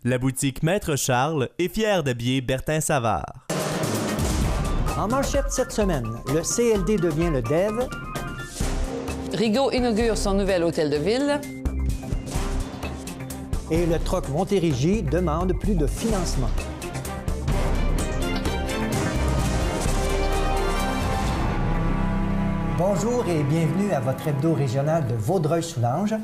La boutique Maître Charles est fière d'habiller Bertin Savard. En manchette cette semaine, le CLD devient le DEV. Rigaud inaugure son nouvel hôtel de ville. Et le Troc Montérégie demande plus de financement. Bonjour et bienvenue à votre hebdo régional de Vaudreuil-Soulanges.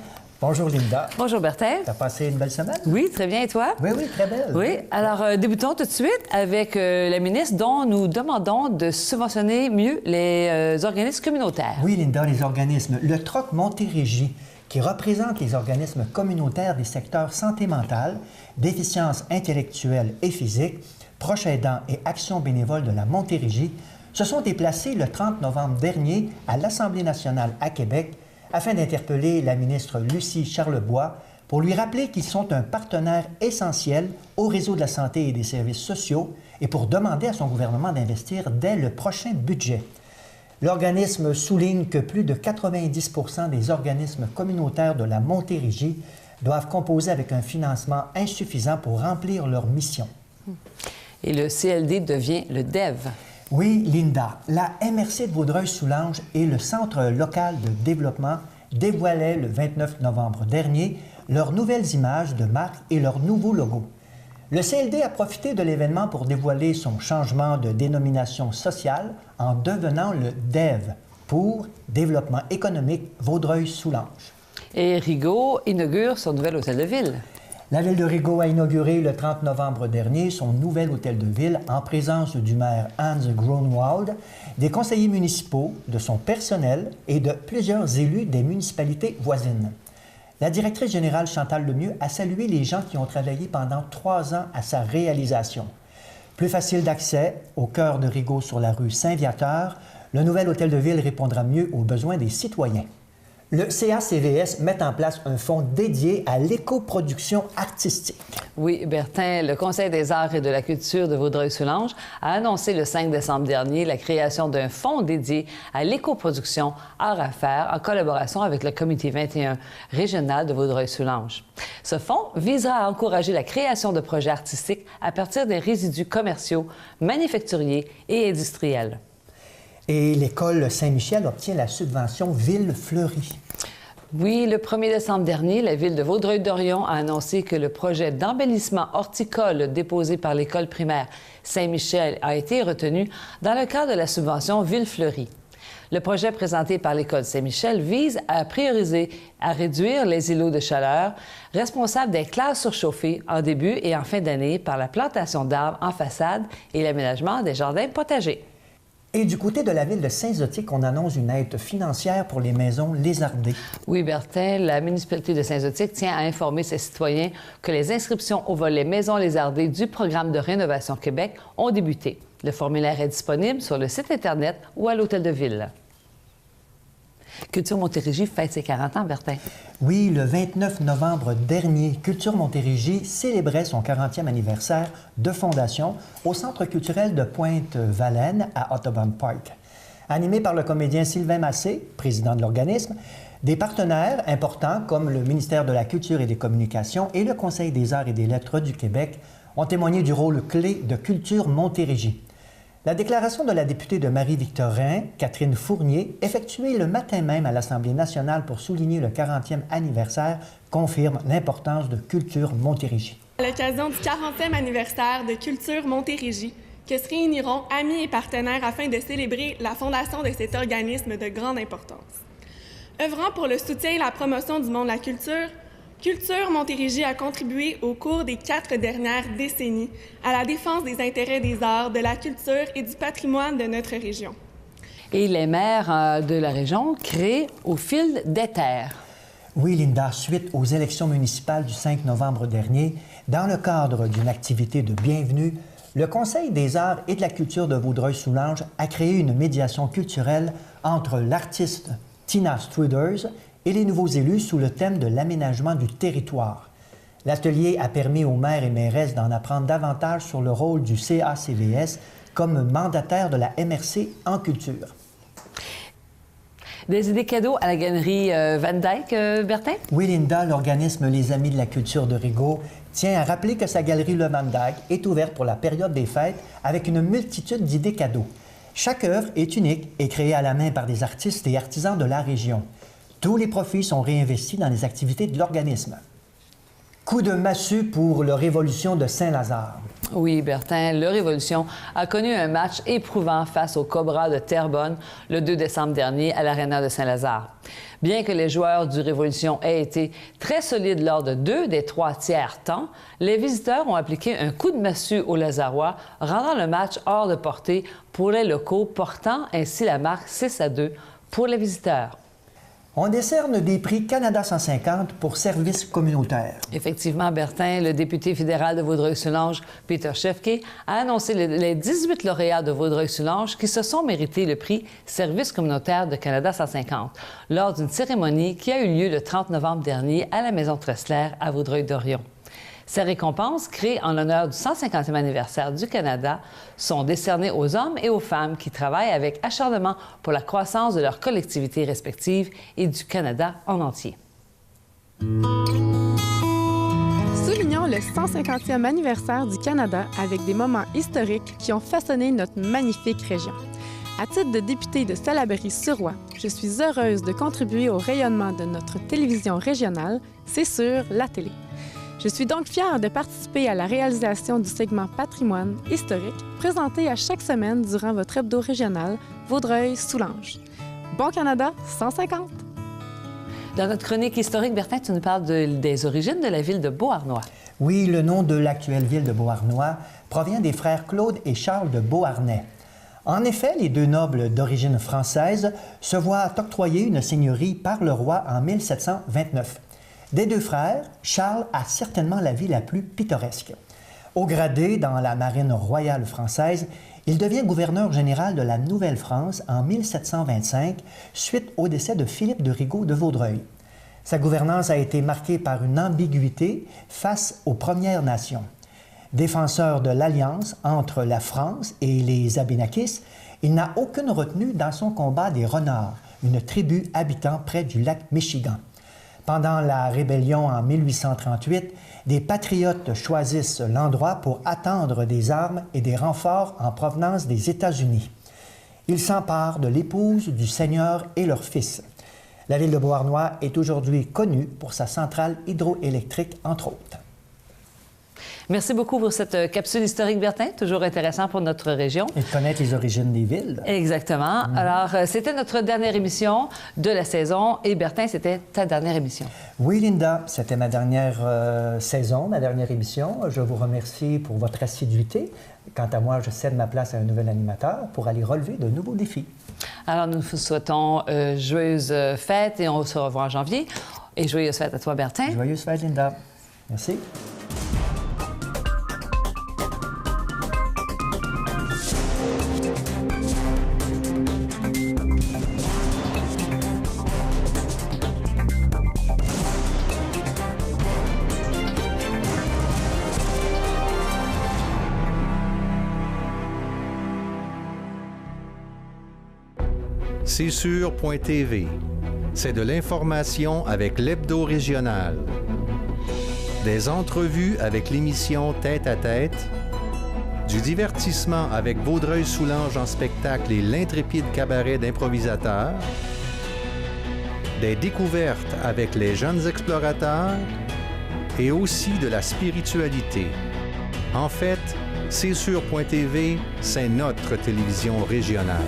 Bonjour Linda. Bonjour Bertin. T'as passé une belle semaine? Oui, très bien. Et toi? Oui, très belle. Oui. Alors, débutons tout de suite avec la ministre dont nous demandons de subventionner mieux les organismes communautaires. Oui, Linda, les organismes. Le Troc Montérégie, qui représente les organismes communautaires des secteurs santé mentale, déficience intellectuelle et physique, proches aidants et actions bénévoles de la Montérégie, se sont déplacés le 30 novembre dernier à l'Assemblée nationale à Québec afin d'interpeller la ministre Lucie Charlebois pour lui rappeler qu'ils sont un partenaire essentiel au réseau de la santé et des services sociaux et pour demander à son gouvernement d'investir dès le prochain budget. L'organisme souligne que plus de 90 % des organismes communautaires de la Montérégie doivent composer avec un financement insuffisant pour remplir leur mission. Et le CLD devient le DEV. Oui, Linda, la MRC de Vaudreuil-Soulanges et le Centre local de développement dévoilaient le 29 novembre dernier leurs nouvelles images de marque et leur nouveau logo. Le CLD a profité de l'événement pour dévoiler son changement de dénomination sociale en devenant le DEV pour Développement économique Vaudreuil-Soulanges. Et Rigaud inaugure son nouvel hôtel de ville. La ville de Rigaud a inauguré le 30 novembre dernier son nouvel hôtel de ville en présence du maire Hans Groenewald, des conseillers municipaux, de son personnel et de plusieurs élus des municipalités voisines. La directrice générale Chantal Lemieux a salué les gens qui ont travaillé pendant 3 ans à sa réalisation. Plus facile d'accès, au cœur de Rigaud sur la rue Saint-Viateur, le nouvel hôtel de ville répondra mieux aux besoins des citoyens. Le CACVS met en place un fonds dédié à l'éco-production artistique. Oui, Bertin, le Conseil des arts et de la culture de Vaudreuil-Soulanges a annoncé le 5 décembre dernier la création d'un fonds dédié à l'éco-production art à faire en collaboration avec le Comité 21 régional de Vaudreuil-Soulanges. Ce fonds visera à encourager la création de projets artistiques à partir des résidus commerciaux, manufacturiers et industriels. Et l'école Saint-Michel obtient la subvention Ville fleurie. Oui, le 1er décembre dernier, la ville de Vaudreuil-Dorion a annoncé que le projet d'embellissement horticole déposé par l'école primaire Saint-Michel a été retenu dans le cadre de la subvention Ville fleurie. Le projet présenté par l'école Saint-Michel vise à prioriser à réduire les îlots de chaleur responsables des classes surchauffées en début et en fin d'année par la plantation d'arbres en façade et l'aménagement des jardins potagers. Et du côté de la ville de Saint-Zotique, on annonce une aide financière pour les maisons lézardées. Oui, Bertin, la municipalité de Saint-Zotique tient à informer ses citoyens que les inscriptions au volet Maisons lézardées du programme de Rénovation Québec ont débuté. Le formulaire est disponible sur le site Internet ou à l'hôtel de ville. Culture Montérégie fête ses 40 ans, Bertin. Oui, le 29 novembre dernier, Culture Montérégie célébrait son 40e anniversaire de fondation au Centre culturel de Pointe-Valène à Audubon Park. Animé par le comédien Sylvain Massé, président de l'organisme, des partenaires importants comme le ministère de la Culture et des Communications et le Conseil des arts et des lettres du Québec ont témoigné du rôle clé de Culture Montérégie. La déclaration de la députée de Marie-Victorin, Catherine Fournier, effectuée le matin même à l'Assemblée nationale pour souligner le 40e anniversaire, confirme l'importance de Culture Montérégie. À l'occasion du 40e anniversaire de Culture Montérégie, que se réuniront amis et partenaires afin de célébrer la fondation de cet organisme de grande importance. Œuvrant pour le soutien et la promotion du monde de la culture, Culture Montérégie a contribué au cours des 4 dernières décennies à la défense des intérêts des arts, de la culture et du patrimoine de notre région. Et les maires de la région créent au fil des terres. Oui, Linda, suite aux élections municipales du 5 novembre dernier, dans le cadre d'une activité de bienvenue, le Conseil des arts et de la culture de Vaudreuil-Soulanges a créé une médiation culturelle entre l'artiste Tina Struders et les nouveaux élus sous le thème de l'aménagement du territoire. L'atelier a permis aux maires et mairesses d'en apprendre davantage sur le rôle du CACVS comme mandataire de la MRC en culture. Des idées cadeaux à la galerie Van Dyck, Bertin? Oui, Linda, l'organisme Les Amis de la culture de Rigaud tient à rappeler que sa galerie Le Van Dyck est ouverte pour la période des fêtes avec une multitude d'idées cadeaux. Chaque œuvre est unique et créée à la main par des artistes et artisans de la région. Tous les profits sont réinvestis dans les activités de l'organisme. Coup de massue pour le Révolution de Saint-Lazare. Oui, Bertin, le Révolution a connu un match éprouvant face aux Cobras de Terrebonne le 2 décembre dernier à l'Aréna de Saint-Lazare. Bien que les joueurs du Révolution aient été très solides lors de 2 des 3 tiers temps, les visiteurs ont appliqué un coup de massue aux Lazarois, rendant le match hors de portée pour les locaux, portant ainsi la marque 6-2 pour les visiteurs. On décerne des prix Canada 150 pour services communautaires. Effectivement, Bertin, le député fédéral de Vaudreuil-Soulanges, Peter Chefke, a annoncé les 18 lauréats de Vaudreuil-Soulanges qui se sont mérités le prix Service communautaire de Canada 150 lors d'une cérémonie qui a eu lieu le 30 novembre dernier à la Maison Tressler à Vaudreuil-Dorion. Ces récompenses, créées en l'honneur du 150e anniversaire du Canada, sont décernées aux hommes et aux femmes qui travaillent avec acharnement pour la croissance de leurs collectivités respectives et du Canada en entier. Soulignons le 150e anniversaire du Canada avec des moments historiques qui ont façonné notre magnifique région. À titre de députée de Salaberry-sur-Roi, je suis heureuse de contribuer au rayonnement de notre télévision régionale, c'est sûr, la télé. Je suis donc fière de participer à la réalisation du segment Patrimoine historique présenté à chaque semaine durant votre hebdo régional Vaudreuil-Soulanges. Bon Canada 150! Dans notre chronique historique, Bertin, tu nous parles des origines de la ville de Beauharnois. Oui, le nom de l'actuelle ville de Beauharnois provient des frères Claude et Charles de Beauharnais. En effet, les 2 nobles d'origine française se voient octroyer une seigneurie par le roi en 1729. Des 2 frères, Charles a certainement la vie la plus pittoresque. Au gradé dans la marine royale française, il devient gouverneur général de la Nouvelle-France en 1725, suite au décès de Philippe de Rigaud de Vaudreuil. Sa gouvernance a été marquée par une ambiguïté face aux Premières Nations. Défenseur de l'alliance entre la France et les Abénakis, il n'a aucune retenue dans son combat des Renards, une tribu habitant près du lac Michigan. Pendant la rébellion en 1838, des patriotes choisissent l'endroit pour attendre des armes et des renforts en provenance des États-Unis. Ils s'emparent de l'épouse du seigneur et leur fils. La ville de Beauharnois est aujourd'hui connue pour sa centrale hydroélectrique, entre autres. Merci beaucoup pour cette capsule historique, Bertin, toujours intéressant pour notre région. Et connaître les origines des villes. Exactement. Alors, c'était notre dernière émission de la saison. Et Bertin, c'était ta dernière émission. Oui, Linda, c'était ma dernière saison, ma dernière émission. Je vous remercie pour votre assiduité. Quant à moi, je cède ma place à un nouvel animateur pour aller relever de nouveaux défis. Alors, nous vous souhaitons joyeuses fêtes et on se revoit en janvier. Et joyeuses fêtes à toi, Bertin. Joyeuses fêtes, Linda. Merci. CSUR.TV. C'est de l'information avec l'hebdo régional. Des entrevues avec l'émission Tête à tête. Du divertissement avec Vaudreuil-Soulanges en spectacle et l'intrépide cabaret d'improvisateurs. Des découvertes avec les jeunes explorateurs. Et aussi de la spiritualité. En fait, CSUR.TV, c'est notre télévision régionale.